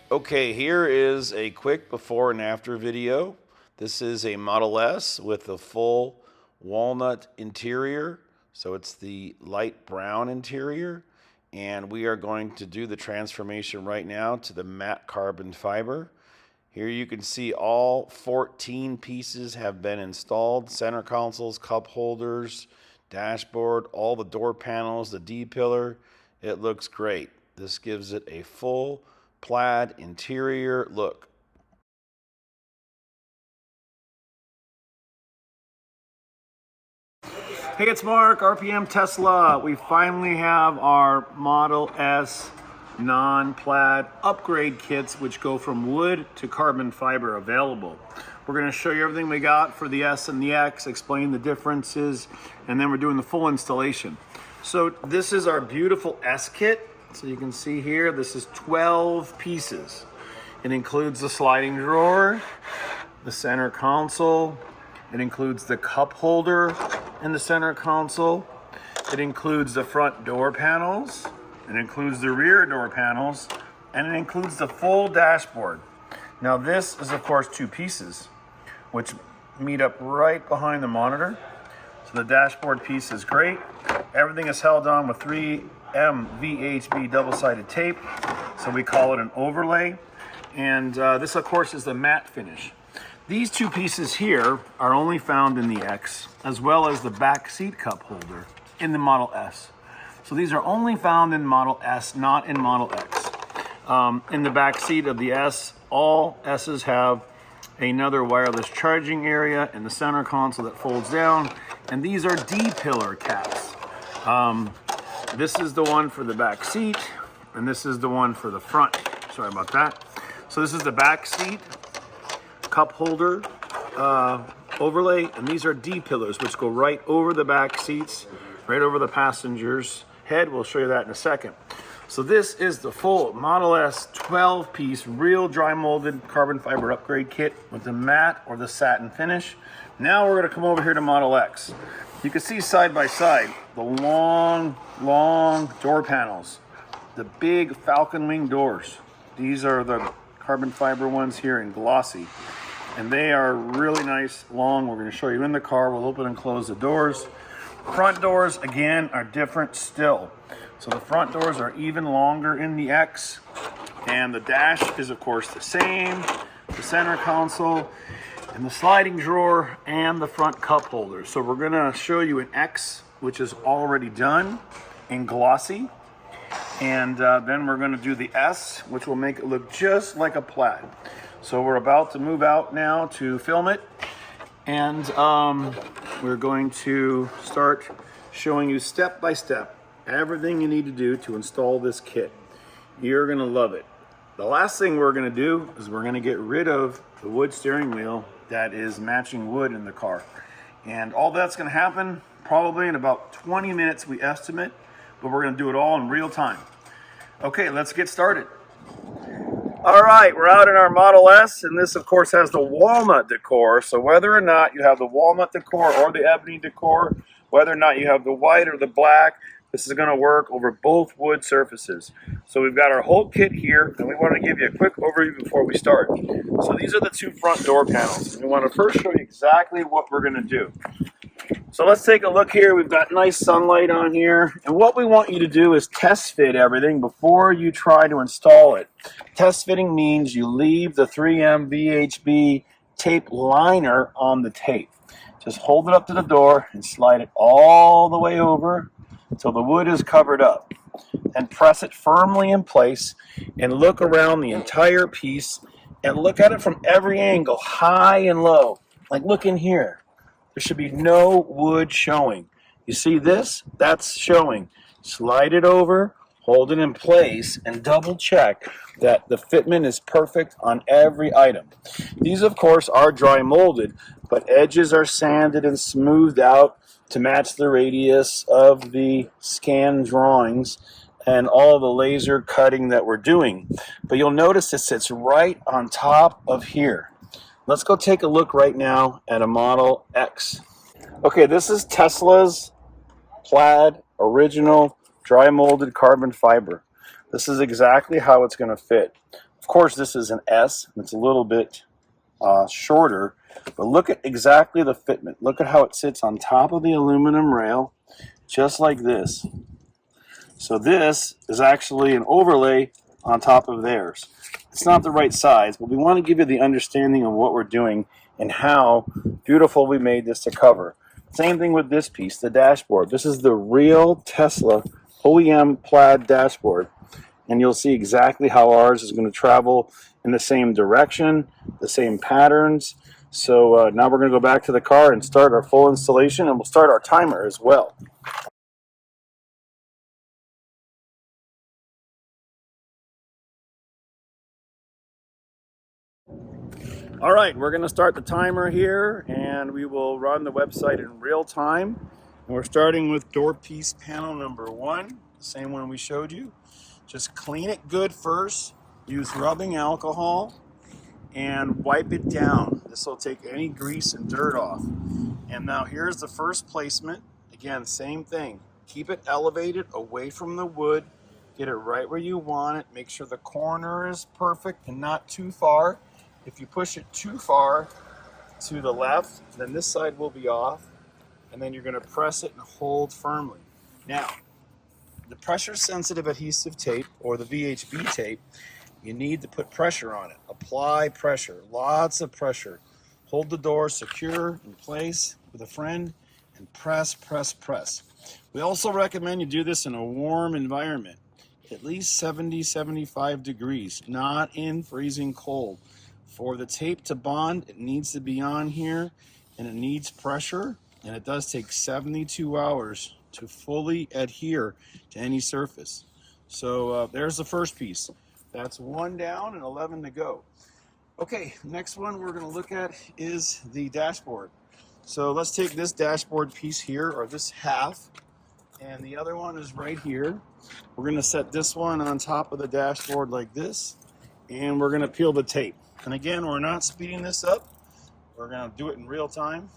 Okay, here is a quick before and after video. This is a Model S with a full walnut interior. So it's the light brown interior. And we are going to do the transformation right now to the matte carbon fiber. Here you can see all 14 pieces have been installed. Center consoles, cup holders, dashboard, all the door panels, the D-pillar. It looks great. This gives it a full plaid interior look. Hey, it's Mark, RPM Tesla. We finally have our Model S non-plaid upgrade kits, which go from wood to carbon fiber, available. We're going to show you everything we got for the S and the X, explain the differences, and then we're doing the full installation. So this is our beautiful S kit. So you can see here, this is 12 pieces. It includes the sliding drawer, the center console, it includes the cup holder in the center console, it includes the front door panels, it includes the rear door panels, and it includes the full dashboard. Now this is of course two pieces, which meet up right behind the monitor. So the dashboard piece is great. Everything is held on with 3M VHB double-sided tape, so we call it an overlay. And this of course is the matte finish. These two pieces here are only found in the X, as well as the back seat cup holder in the Model S. So these are only found in Model S, not in Model X. In the back seat of the S, all S's have another wireless charging area in the center console that folds down, and these are D-pillar caps. This is the one for the back seat, and this is the one for the front. Sorry about that. So this is the back seat cup holder overlay, and these are D-pillars, which go right over the back seats, right over the passenger's head. We'll show you that in a second. So this is the full Model S 12-piece real dry molded carbon fiber upgrade kit with the matte or the satin finish. Now we're going to come over here to Model X. You can see side by side the long door panels, the big falcon wing doors. These are the carbon fiber ones here in glossy, and they are really nice, long. We're going to show you in the car. We'll open and close the doors. Front doors, again, are different still. So the front doors are even longer in the X, and the dash is of course the same, the center console, and the sliding drawer, and the front cup holder. So we're gonna show you an X, which is already done in glossy, and then we're gonna do the S, which will make it look just like a plaid. So we're about to move out now to film it, and we're going to start showing you step by step everything you need to do to install this kit. You're gonna love it. The last thing we're gonna do is we're gonna get rid of the wood steering wheel that is matching wood in the car. And all that's gonna happen probably in about 20 minutes, we estimate, but we're gonna do it all in real time. Okay, let's get started. All right, we're out in our Model S, and this of course has the walnut decor. So whether or not you have the walnut decor or the ebony decor, whether or not you have the white or the black, this is going to work over both wood surfaces. So we've got our whole kit here, and we want to give you a quick overview before we start. So these are the two front door panels, and we want to first show you exactly what we're going to do. So let's take a look here. We've got nice sunlight on here, and what we want you to do is test fit everything before you try to install it. Test fitting means you leave the 3M VHB tape liner on the tape. Just hold it up to the door and slide it all the way over until the wood is covered up, and press it firmly in place and look around the entire piece and look at it from every angle, high and low. Like look in here. There should be no wood showing. You see this? That's showing. Slide it over, hold it in place, and double check that the fitment is perfect on every item. These of course are dry molded, but edges are sanded and smoothed out to match the radius of the scan drawings and all the laser cutting that we're doing. But you'll notice it sits right on top of here. Let's go take a look right now at a Model X. Okay, this is Tesla's plaid original dry molded carbon fiber. This is exactly how it's going to fit. Of course, this is an S. It's a little bit shorter, but look at exactly the fitment. Look at how it sits on top of the aluminum rail, just like this. So this is actually an overlay on top of theirs. It's not the right size, but we want to give you the understanding of what we're doing and how beautiful we made this to cover. Same thing with this piece, the dashboard. This is the real Tesla OEM Plaid dashboard, and you'll see exactly how ours is going to travel in the same direction, the same patterns. So now we're going to go back to the car and start our full installation, and we'll start our timer as well. All right, we're going to start the timer here, and we will run the website in real time. And we're starting with door piece panel number 1, the same one we showed you. Just clean it good first. Use rubbing alcohol and wipe it down. This will take any grease and dirt off. And now here's the first placement. Again, same thing. Keep it elevated away from the wood. Get it right where you want it. Make sure the corner is perfect and not too far. If you push it too far to the left, then this side will be off, and then you're going to press it and hold firmly. Now, the pressure-sensitive adhesive tape, or the VHB tape, you need to put pressure on it. Apply pressure, lots of pressure. Hold the door secure in place with a friend, and press, press, press. We also recommend you do this in a warm environment, at least 70, 75 degrees, not in freezing cold. For the tape to bond, it needs to be on here, and it needs pressure, and it does take 72 hours to fully adhere to any surface. So there's the first piece. That's 1 down and 11 to go. Okay, next one we're going to look at is the dashboard. So let's take this dashboard piece here, or this half, and the other one is right here. We're going to set this one on top of the dashboard like this, and we're going to peel the tape. And again, we're not speeding this up. We're going to do it in real time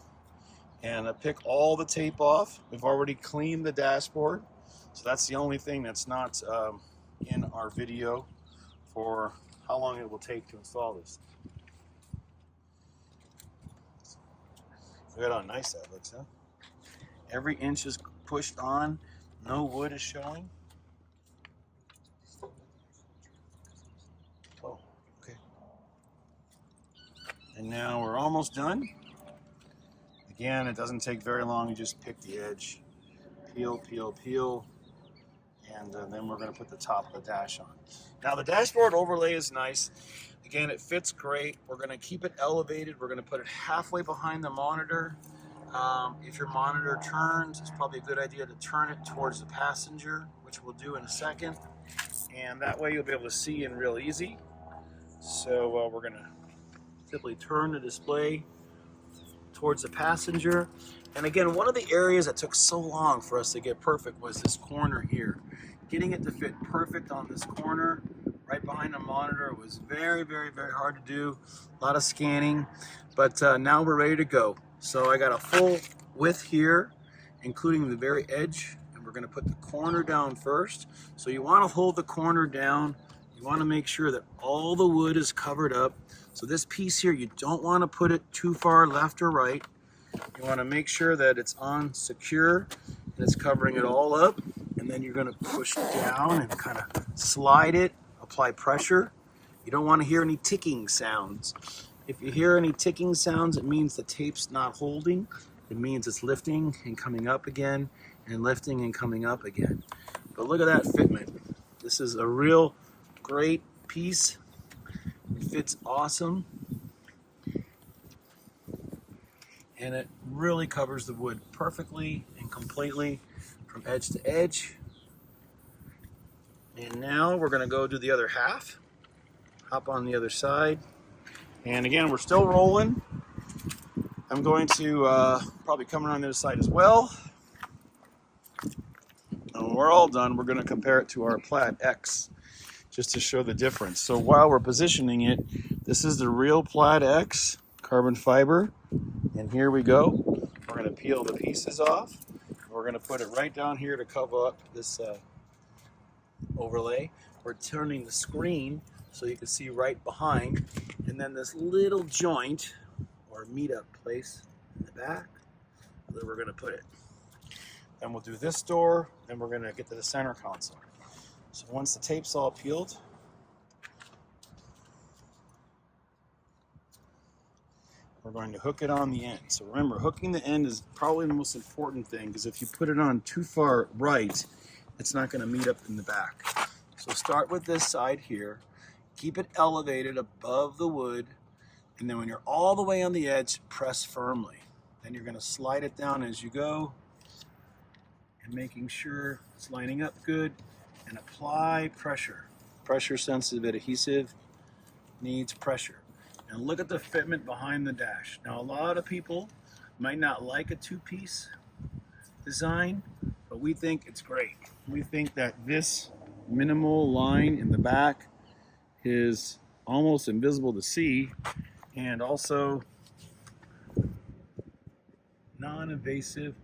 and pick all the tape off. We've already cleaned the dashboard, so that's the only thing that's not in our video for how long it will take to install this. Look at how nice that looks, huh? Every inch is pushed on, no wood is showing. Oh, okay. And now we're almost done. Again, it doesn't take very long. You just pick the edge, peel, peel, peel, and then we're going to put the top of the dash on. Now the dashboard overlay is nice. Again, it fits great. We're going to keep it elevated. We're going to put it halfway behind the monitor. If your monitor turns, it's probably a good idea to turn it towards the passenger, which we'll do in a second. And that way you'll be able to see in real easy. So we're going to simply turn the display towards the passenger. And again, one of the areas that took so long for us to get perfect was this corner here. Getting it to fit perfect on this corner right behind the monitor was very, very, very hard to do. A lot of scanning, but now we're ready to go. So I got a full width here, including the very edge, and we're going to put the corner down first. So you want to hold the corner down. You want to make sure that all the wood is covered up. So this piece here, you don't want to put it too far left or right. You want to make sure that it's on secure and it's covering it all up. And then you're going to push down and kind of slide it, apply pressure. You don't want to hear any ticking sounds. If you hear any ticking sounds, it means the tape's not holding. It means it's lifting and coming up again, and lifting and coming up again. But look at that fitment. This is a real great piece. It fits awesome. And it really covers the wood perfectly and completely from edge to edge. And now we're going to go do the other half. Hop on the other side. And again, we're still rolling. I'm going to probably come around the other side as well. And when we're all done, we're going to compare it to our Plaid X, just to show the difference. So while we're positioning it, this is the real Plaid X carbon fiber. And here we go. We're going to peel the pieces off. We're going to put it right down here to cover up this overlay. We're turning the screen so you can see right behind, and then this little joint or meetup place in the back where we're going to put it. Then we'll do this door, then we're going to get to the center console. So once the tape's all peeled, we're going to hook it on the end. So remember, hooking the end is probably the most important thing, because if you put it on too far right, it's not going to meet up in the back. So start with this side here, keep it elevated above the wood, and then when you're all the way on the edge, press firmly. Then you're going to slide it down as you go, and making sure it's lining up good, and apply pressure. Pressure sensitive adhesive needs pressure. And look at the fitment behind the dash. Now, a lot of people might not like a two-piece design, but we think it's great. We think that this minimal line in the back is almost invisible to see, and also non-invasive.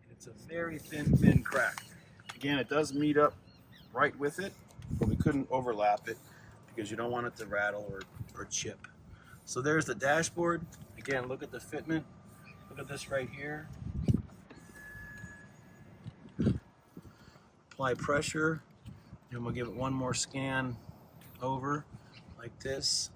It's a very thin crack. Again, it does meet up right with it, but we couldn't overlap it because you don't want it to rattle or chip. So there's the dashboard. Again, look at the fitment. Look at this right here. Apply pressure, and we'll give it one more scan over like this.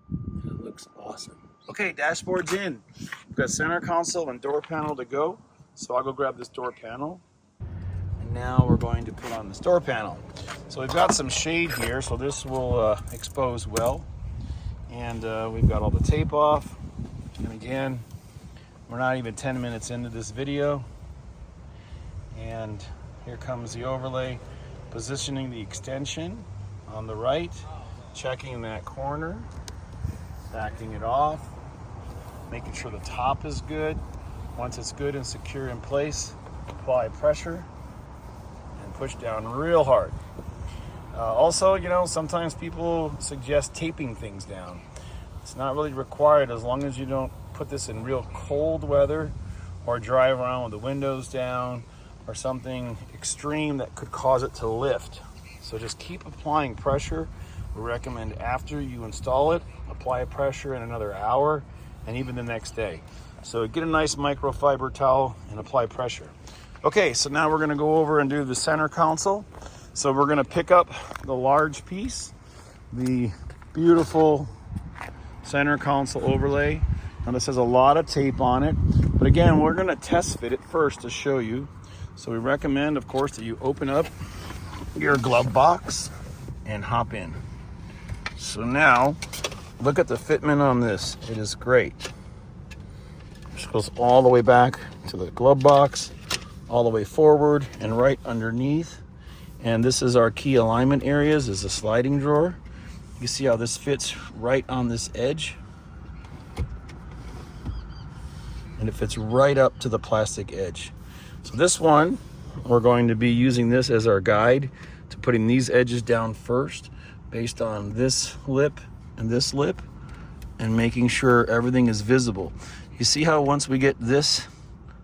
And it looks awesome. Okay, dashboard's in. We've got center console and door panel to go. So I'll go grab this door panel. And now we're going to put on this door panel. So we've got some shade here, so this will expose well. And we've got all the tape off. And again, we're not even 10 minutes into this video. And here comes the overlay, positioning the extension on the right, checking that corner, backing it off, making sure the top is good. Once it's good and secure in place, apply pressure and push down real hard. Also, you know, sometimes people suggest taping things down. It's not really required as long as you don't put this in real cold weather or drive around with the windows down or something extreme that could cause it to lift. So just keep applying pressure. We recommend after you install it, apply pressure in another hour and even the next day. So get a nice microfiber towel and apply pressure. Okay, so now we're gonna go over and do the center console. So we're gonna pick up the large piece, the beautiful center console overlay. Now this has a lot of tape on it, but again, we're gonna test fit it first to show you. So we recommend, of course, that you open up your glove box and hop in. So now, look at the fitment on this. It is great. This goes all the way back to the glove box, all the way forward and right underneath. And this is our key alignment areas, is a sliding drawer. You see how this fits right on this edge? And it fits right up to the plastic edge. So this one, we're going to be using this as our guide to putting these edges down first based on this lip and this lip and making sure everything is visible. You see how once we get this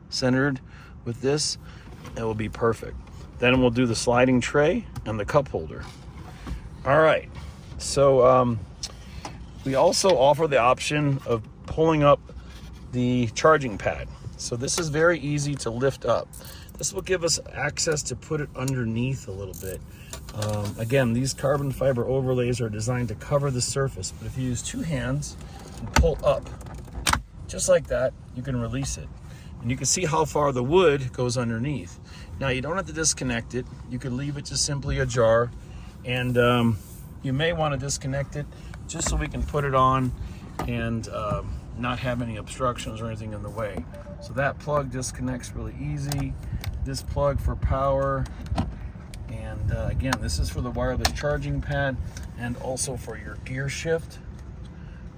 centered with this, it will be perfect. Then we'll do the sliding tray and the cup holder. All right, so we also offer the option of pulling up the charging pad. So this is very easy to lift up. This will give us access to put it underneath a little bit. Again, these carbon fiber overlays are designed to cover the surface, but if you use two hands and pull up, just like that, you can release it. And you can see how far the wood goes underneath. Now you don't have to disconnect it. You could leave it just simply ajar, and you may want to disconnect it just so we can put it on and not have any obstructions or anything in the way. So that plug disconnects really easy. This plug for power, and again, this is for the wireless charging pad and also for your gear shift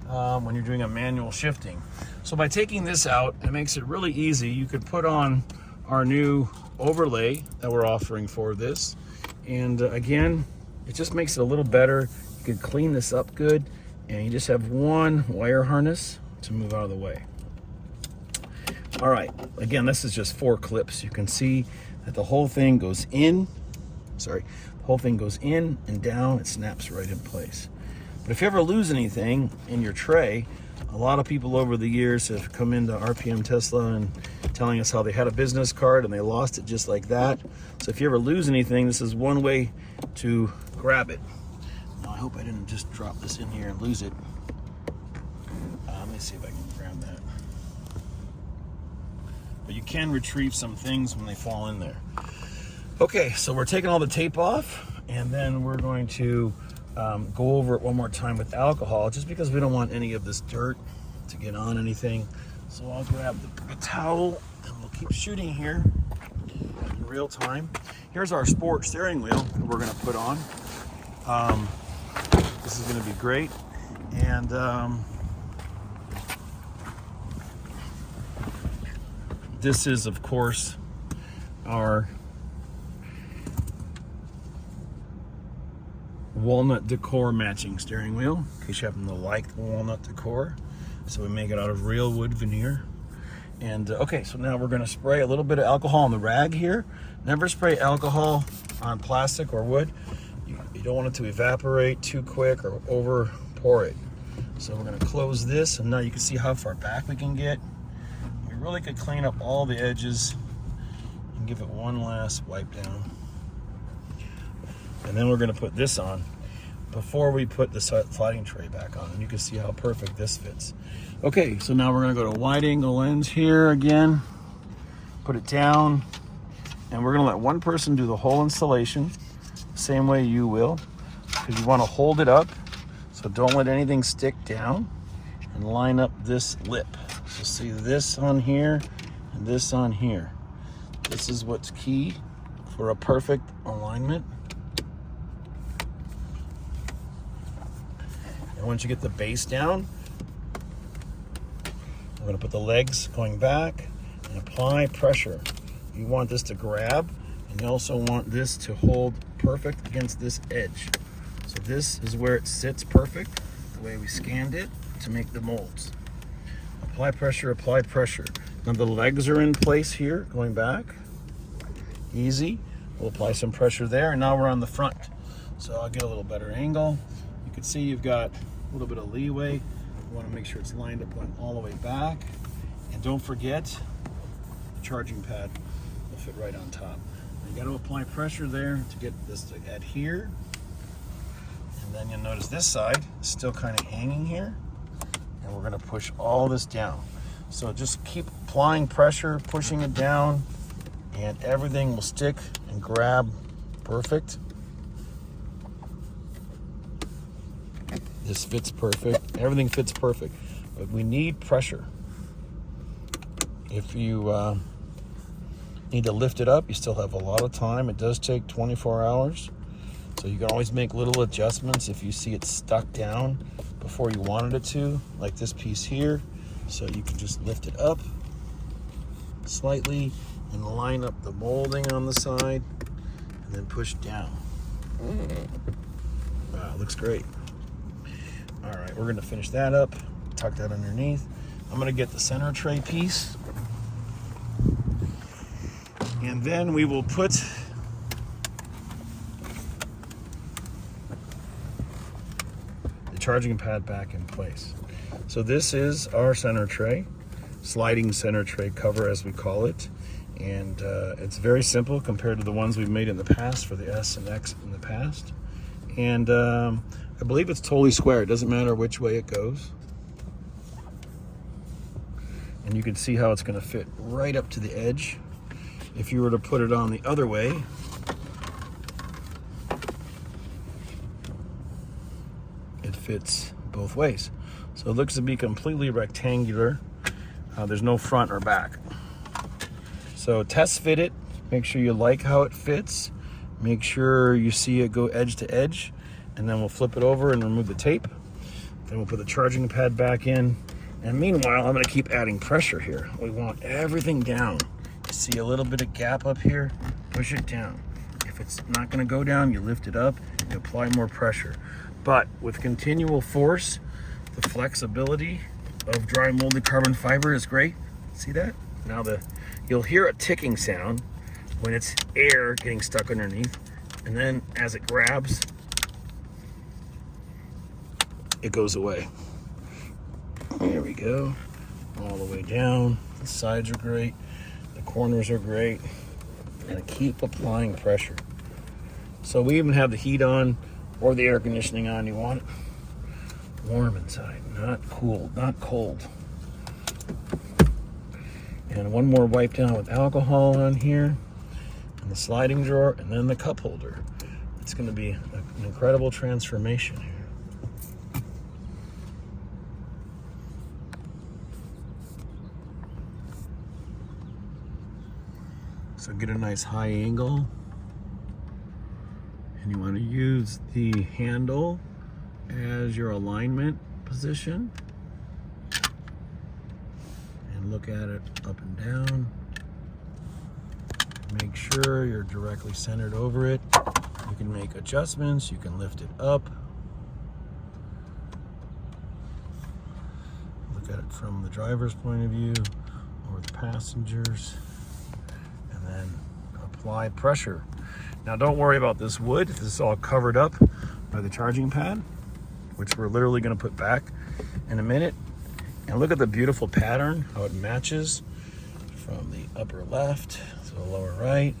when you're doing a manual shifting. So by taking this out, it makes it really easy. You could put on our new overlay that we're offering for this, and again, it just makes it a little better. You can clean this up good, and you just have one wire harness to move out of the way. All right, again, this is just 4 clips. You can see that the whole thing goes in. Sorry, The whole thing goes in and down, it snaps right in place. But if you ever lose anything in your tray, a lot of people over the years have come into RPM Tesla and telling us how they had a business card and they lost it just like that. So if you ever lose anything, this is one way to grab it. Now I hope I didn't just drop this in here and lose it. Let me see if I can grab that. But you can retrieve some things when they fall in there. Okay, so we're taking all the tape off, and then we're going to go over it one more time with alcohol, just because we don't want any of this dirt to get on anything. So I'll grab the towel and we'll keep shooting here in real time. Here's our sport steering wheel that we're going to put on. This is going to be great. And this is, of course, our walnut decor matching steering wheel, in case you happen to like the walnut decor. So we make it out of real wood veneer. And okay, so now we're going to spray a little bit of alcohol on the rag here. Never spray alcohol on plastic or wood. You don't want it to evaporate too quick or over pour it. So we're going to close this, and now you can see how far back we can get. We really could clean up all the edges and give it one last wipe down. And then we're going to put this on before we put the sliding tray back on, and you can see how perfect this fits. Okay, so now we're going to go to wide angle lens here again, put it down, and we're going to let one person do the whole installation, same way you will, because you want to hold it up, so don't let anything stick down, and line up this lip. So see this on here and this on here. This is what's key for a perfect alignment. And once you get the base down, we're going to put the legs going back and apply pressure. You want this to grab, and you also want this to hold perfect against this edge. So this is where it sits perfect, the way we scanned it to make the molds. Apply pressure, apply pressure. Now the legs are in place here, going back. Easy. We'll apply some pressure there, and now we're on the front. So I'll get a little better angle. You can see you've got a little bit of leeway. You want to make sure it's lined up going all the way back. And don't forget, the charging pad will fit right on top. You got to apply pressure there to get this to adhere. And then you'll notice this side is still kind of hanging here. And we're going to push all this down. So just keep applying pressure, pushing it down, and everything will stick and grab perfect. This fits perfect. Everything fits perfect, but we need pressure. If you need to lift it up, you still have a lot of time. It does take 24 hours, so you can always make little adjustments if you see it stuck down before you wanted it to, like this piece here. So you can just lift it up slightly and line up the molding on the side, and then push down. Wow, looks great. All right, we're gonna finish that up, tuck that underneath. I'm gonna get the center tray piece, and then we will put the charging pad back in place. So this is our center tray, sliding center tray cover as we call it. And it's very simple compared to the ones we've made in the past for the S and X in the past. And I believe it's totally square. It doesn't matter which way it goes. And you can see how it's going to fit right up to the edge. If you were to put it on the other way, it fits both ways. So it looks to be completely rectangular. There's no front or back. So test fit it, make sure you like how it fits, make sure you see it go edge to edge, and then we'll flip it over and remove the tape. Then we'll put the charging pad back in. And meanwhile, I'm gonna keep adding pressure here. We want everything down. You see a little bit of gap up here, push it down. If it's not gonna go down, you lift it up, you apply more pressure. But with continual force, the flexibility of dry molded carbon fiber is great. See that? Now you'll hear a ticking sound when it's air getting stuck underneath. And then as it grabs, it goes away. There we go. All the way down. The sides are great. The corners are great. And keep applying pressure. So we even have the heat on or the air conditioning on. You want it warm inside, not cool, not cold. And one more wipe down with alcohol on here, and the sliding drawer, and then the cup holder. It's going to be an incredible transformation here. So get a nice high angle, and you want to use the handle as your alignment position, and look at it up and down. Make sure you're directly centered over it. You can make adjustments, you can lift it up. Look at it from the driver's point of view or the passengers, and then apply pressure. Now don't worry about this wood. This is all covered up by the charging pad, which we're literally going to put back in a minute. And look at the beautiful pattern, how it matches from the upper left to the lower right,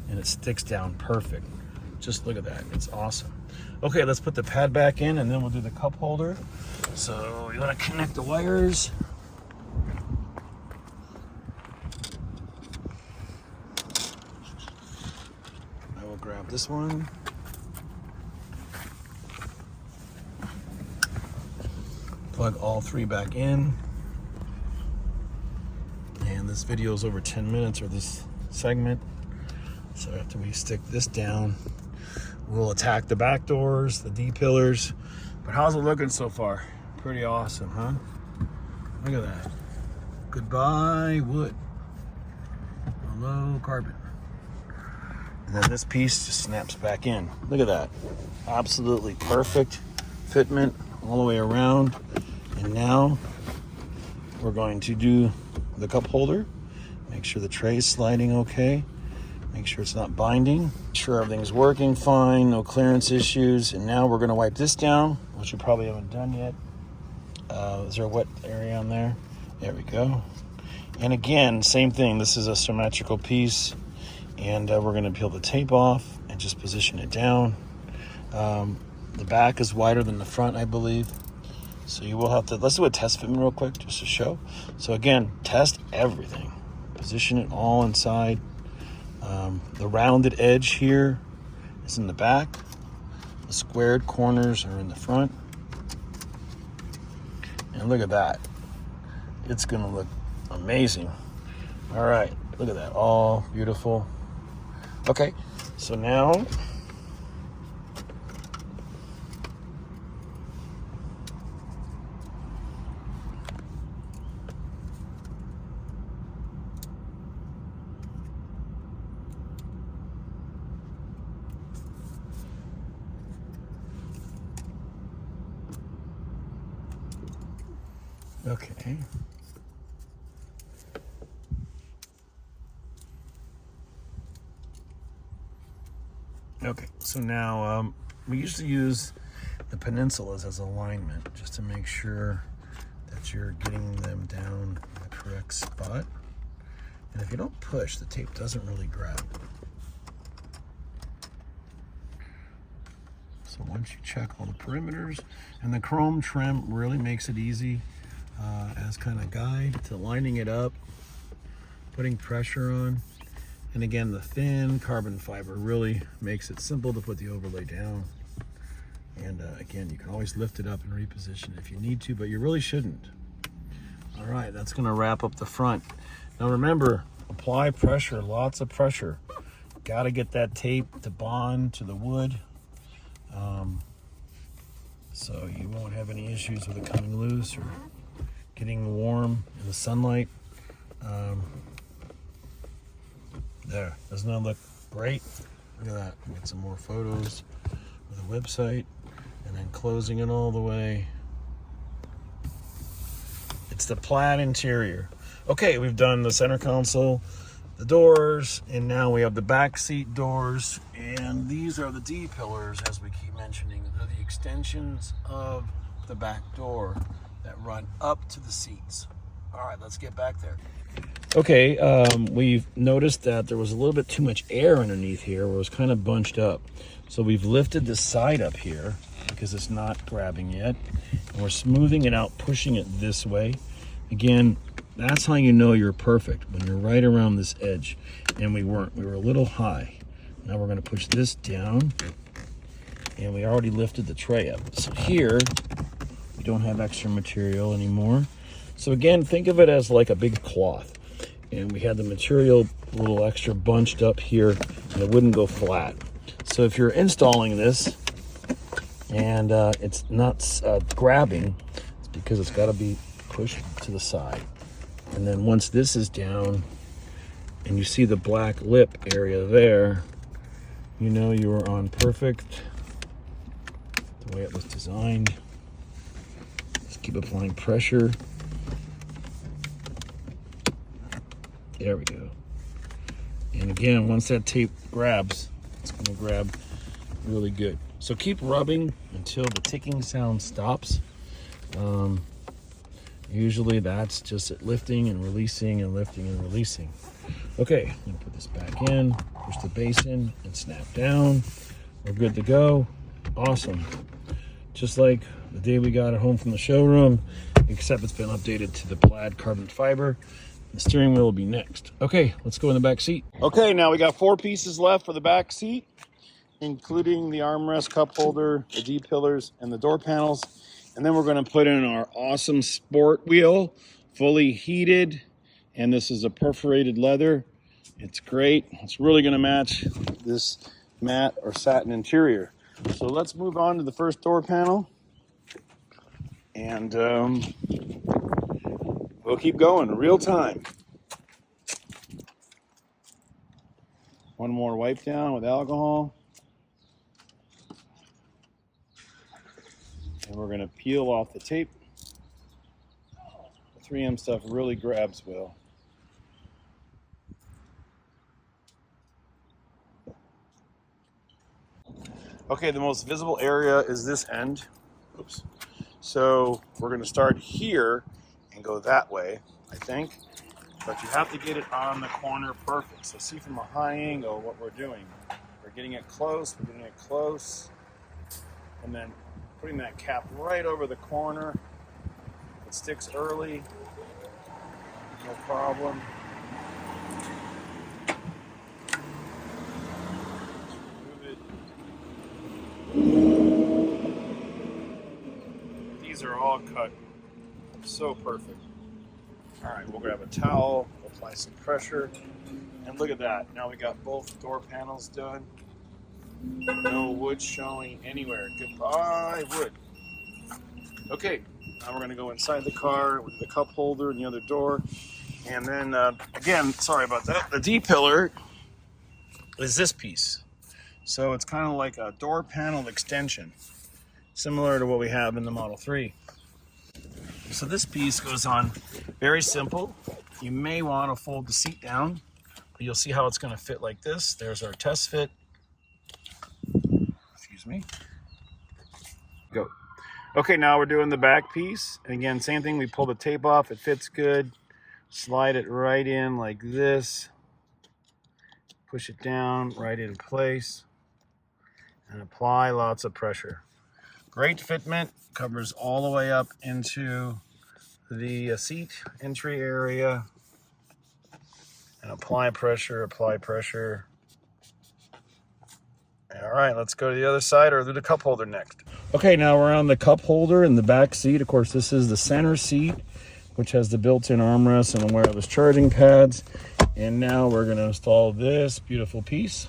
and it sticks down perfect. Just look at that, it's awesome. Okay, let's put the pad back in, and then we'll do the cup holder. So you want to connect the wires. I will grab this one. Plug all three back in. And this video is over 10 minutes, or this segment. So after we stick this down, we'll attack the back doors, the D-pillars. But how's it looking so far? Pretty awesome, huh? Look at that. Goodbye, wood. Hello, carbon. And then this piece just snaps back in. Look at that. Absolutely perfect fitment all the way around. And now we're going to do the cup holder. Make sure the tray is sliding okay. Make sure it's not binding. Make sure everything's working fine, no clearance issues. And now we're going to wipe this down, which we probably haven't done yet. Is there a wet area on there? There we go. And again, same thing. This is a symmetrical piece, and we're going to peel the tape off and just position it down. The back is wider than the front, I believe. So you will have to, let's do a test fitment real quick just to show. So again, test everything. Position it all inside. The rounded edge here is in the back. The squared corners are in the front. And look at that. It's gonna look amazing. All right, look at that, all beautiful. Okay, so now, okay. Okay, so now we usually use the peninsulas as alignment just to make sure that you're getting them down in the correct spot. And if you don't push, the tape doesn't really grab. So once you check all the perimeters, and the chrome trim really makes it easy as kind of guide to lining it up, putting pressure on. And again, the thin carbon fiber really makes it simple to put the overlay down. And again, you can always lift it up and reposition it if you need to, but you really shouldn't. All right, that's gonna wrap up the front. Now remember, apply pressure, lots of pressure. Gotta get that tape to bond to the wood. So you won't have any issues with it coming loose or getting warm in the sunlight. There, doesn't that look great? Look at that, get some more photos of the website, and then closing it all the way. It's the plaid interior. Okay, we've done the center console, the doors, and now we have the back seat doors, and these are the D pillars, as we keep mentioning. They're the extensions of the back door that run up to the seats. All right, let's get back there. Okay, we've noticed that there was a little bit too much air underneath here, where it was kind of bunched up. So we've lifted the side up here because it's not grabbing yet, and we're smoothing it out, pushing it this way. Again, that's how you know you're perfect, when you're right around this edge. And we weren't. We were a little high. Now we're going to push this down, and we already lifted the tray up. So here, we don't have extra material anymore. So again, think of it as like a big cloth. And we had the material a little extra bunched up here, and it wouldn't go flat. So if you're installing this and it's not grabbing, it's because it's got to be pushed to the side. And then once this is down and you see the black lip area there, you know you are on perfect the way it was designed. Just keep applying pressure. There we go. And again, once that tape grabs, it's going to grab really good. So keep rubbing until the ticking sound stops. Usually that's just it lifting and releasing and lifting and releasing. Okay, I'm going to put this back in, push the base in, and snap down. We're good to go. Awesome. Just like the day we got it home from the showroom, except it's been updated to the Plaid carbon fiber. The steering wheel will be next. Okay, let's go in the back seat. Okay, now we got 4 pieces left for the back seat, including the armrest, cup holder, the D pillars, and the door panels. And then we're going to put in our awesome sport wheel, fully heated. And this is a perforated leather. It's great. It's really going to match this matte or satin interior. So let's move on to the first door panel. And we'll keep going, real time. One more wipe down with alcohol. And we're gonna peel off the tape. The 3M stuff really grabs well. Okay, the most visible area is this end. Oops. So we're gonna start here and go that way, I think. But you have to get it on the corner perfect. So see from a high angle what we're doing. We're getting it close, and then putting that cap right over the corner. It sticks early, no problem. Move it. These are all cut so perfect. All right, we'll grab a towel, apply some pressure, and look at that. Now we got both door panels done. No wood showing anywhere. Goodbye, wood. Okay, now we're gonna go inside the car with the cup holder and the other door. And then, again, sorry about that. The D pillar is this piece. So it's kind of like a door panel extension, similar to what we have in the Model 3. So this piece goes on very simple. You may want to fold the seat down, but you'll see how it's going to fit like this. There's our test fit. Excuse me. Go. Okay, now we're doing the back piece. And again, same thing. We pull the tape off. It fits good. Slide it right in like this. Push it down right in place. And apply lots of pressure. Great fitment. Covers all the way up into the seat entry area. And apply pressure, apply pressure. All right, let's go to the other side or do the cup holder next. Okay, now we're on the cup holder in the back seat. Of course, this is the center seat, which has the built-in armrest and wireless charging pads. And now we're going to install this beautiful piece.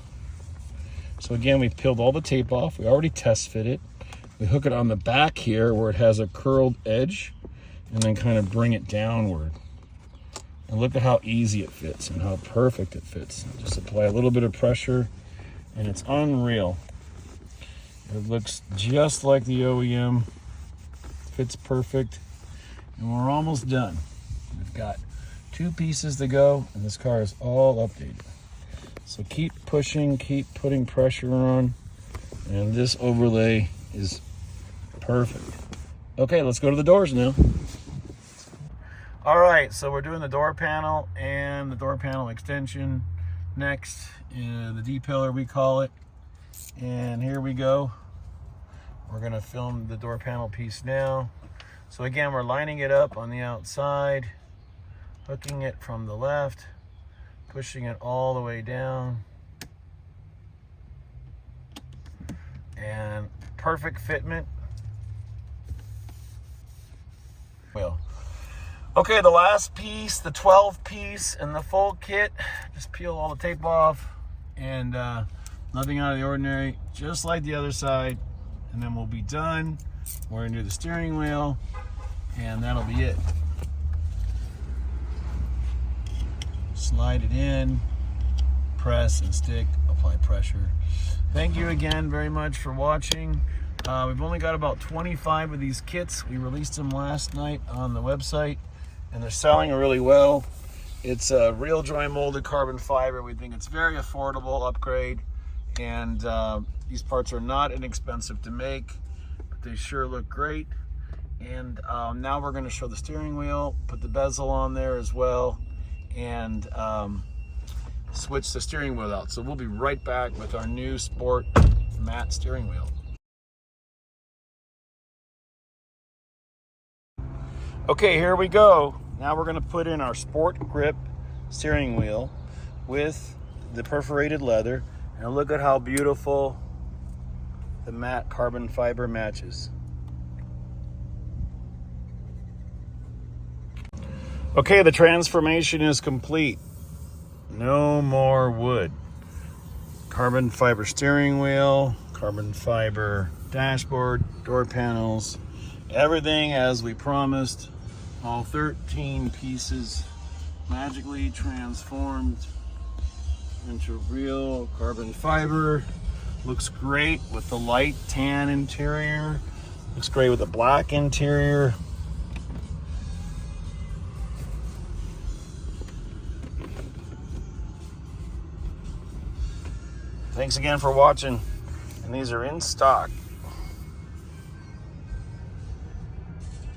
So again, we've peeled all the tape off. We already test fit it. We hook it on the back here where it has a curled edge and then kind of bring it downward. And look at how easy it fits and how perfect it fits. Just apply a little bit of pressure and it's unreal. It looks just like the OEM. Fits perfect. And we're almost done. We've got 2 pieces to go, and this car is all updated. So keep pushing, keep putting pressure on, and this overlay is perfect. Okay, let's go to the doors now. All right, so we're doing the door panel and the door panel extension next, the D-pillar we call it. And here we go. We're gonna film the door panel piece now. So again, we're lining it up on the outside, hooking it from the left, pushing it all the way down. And perfect fitment. Well, okay, the last piece, the 12 piece and the full kit, just peel all the tape off, and nothing out of the ordinary, just like the other side, and then we'll be done. We're gonna do the steering wheel, and that'll be it. Slide it in, press and stick, apply pressure. Thank you again very much for watching. We've only got about 25 of these kits. We released them last night on the website, and they're selling really well. It's a real dry molded carbon fiber. We think it's very affordable upgrade, and these parts are not inexpensive to make, but they sure look great. And now we're going to show the steering wheel, put the bezel on there as well, and switch the steering wheel out. So we'll be right back with our new Sport matte steering wheel. Okay, here we go. Now we're going to put in our Sport Grip steering wheel with the perforated leather, and look at how beautiful the matte carbon fiber matches. Okay, the transformation is complete. No more wood. Carbon fiber steering wheel, carbon fiber dashboard, door panels, everything as we promised. All 13 pieces magically transformed into real carbon fiber. Looks great with the light tan interior. Looks great with the black interior. Thanks again for watching, and these are in stock.